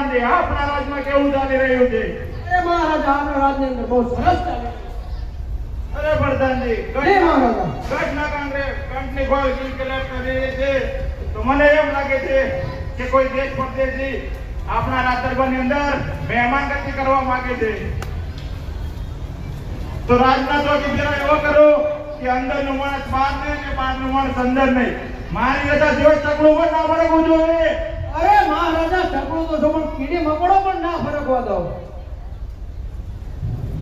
પ્રધાનજી આપણા રાજમાં કેવું ચાલી રહ્યું છે? એ મહારાજા આપણા રાજની અંદર બહુ સરસ ચાલે. અરે પ્રધાનજી મહારાજા ગઢના કંપની ગોળ કિલકિલાટ કરી રહી છે, તો મને એમ લાગે છે કે કોઈ દેશ પરદેશી આપણા રાજ દરબારની અંદર મહેમાનગતિ કરવા માંગે છે. તો રાજના ચોકી જરા એવો કરો કે અંદરનું માણસ બહાર નહીં કે બહારનું માણસ અંદર નહીં. મારી રજા જેવો ચકલું પણ ના ફરકવું જોઈએ. અરે મહારાજા ચકડું તો છો પણ કીડી મકોડો પણ ના ફરકવા દો.